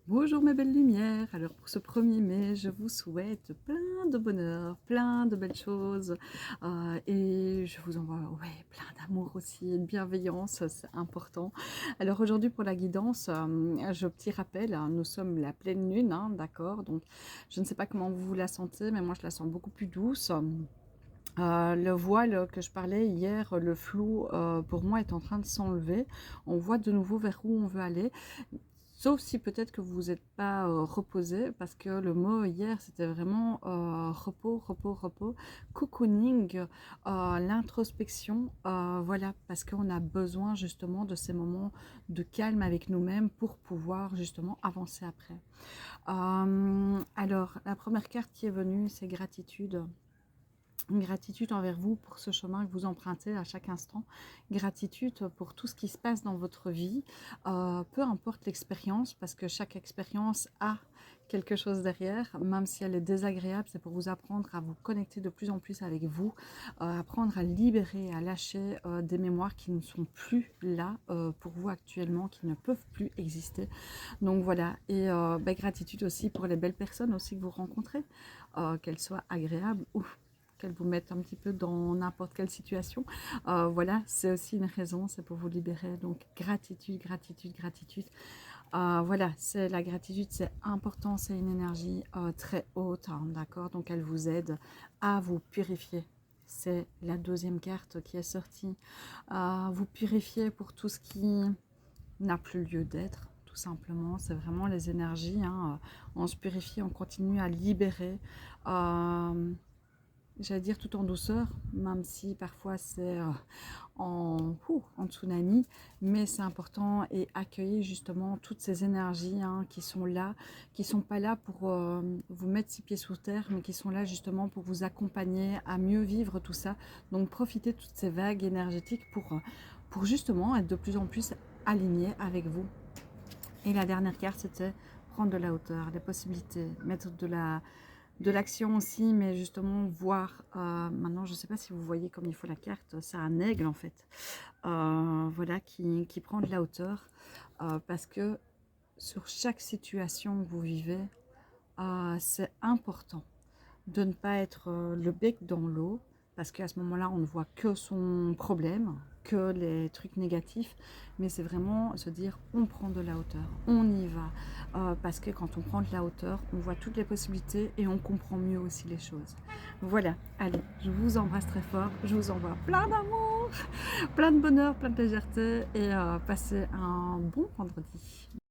Bonjour mes belles lumières, alors pour ce 1er mai, je vous souhaite plein de bonheur, plein de belles choses et je vous envoie plein d'amour aussi et de bienveillance, c'est important. Alors aujourd'hui pour la guidance, je petit rappel, hein, nous sommes la pleine lune, hein, d'accord, donc je ne sais pas comment vous la sentez, mais moi je la sens beaucoup plus douce. Le voile que je parlais hier, le flou, pour moi est en train de s'enlever. On voit de nouveau vers où on veut aller. Sauf si peut-être que vous n'êtes pas reposé, parce que le mot hier, c'était vraiment repos, repos, repos, cocooning, l'introspection, voilà, parce qu'on a besoin justement de ces moments de calme avec nous-mêmes pour pouvoir justement avancer après. Alors, la première carte qui est venue, c'est gratitude. Une gratitude envers vous pour ce chemin que vous empruntez à chaque instant. Gratitude pour tout ce qui se passe dans votre vie, peu importe l'expérience, parce que chaque expérience a quelque chose derrière, même si elle est désagréable, c'est pour vous apprendre à vous connecter de plus en plus avec vous, apprendre à libérer, à lâcher des mémoires qui ne sont plus là pour vous actuellement, qui ne peuvent plus exister. Donc voilà, et gratitude aussi pour les belles personnes aussi que vous rencontrez, qu'elles soient agréables ou qu'elles vous mettent un petit peu dans n'importe quelle situation. Voilà, c'est aussi une raison, c'est pour vous libérer. Donc gratitude, gratitude, gratitude. Voilà, c'est la gratitude, c'est important, c'est une énergie très haute, hein, d'accord. Donc elle vous aide à vous purifier. C'est la deuxième carte qui est sortie. Vous purifier pour tout ce qui n'a plus lieu d'être, tout simplement. C'est vraiment les énergies, hein. On se purifie, on continue à libérer. J'allais dire tout en douceur, même si parfois c'est en tsunami, mais c'est important et accueillir justement toutes ces énergies, hein, qui sont là, qui sont pas là pour vous mettre 6 pieds sous terre, mais qui sont là justement pour vous accompagner à mieux vivre tout ça. Donc profitez de toutes ces vagues énergétiques pour justement être de plus en plus aligné avec vous. Et la dernière carte, c'était prendre de la hauteur, des possibilités, mettre de l'action aussi, mais justement voir, maintenant je ne sais pas si vous voyez comme il faut la carte, c'est un aigle en fait, voilà, qui prend de la hauteur, parce que sur chaque situation que vous vivez, c'est important de ne pas être le bec dans l'eau, parce qu'à ce moment-là, on ne voit que son problème, que les trucs négatifs, mais c'est vraiment se dire, on prend de la hauteur, on y va, parce que quand on prend de la hauteur, on voit toutes les possibilités et on comprend mieux aussi les choses. Voilà, allez, je vous embrasse très fort, je vous envoie plein d'amour, plein de bonheur, plein de légèreté, et passez un bon vendredi.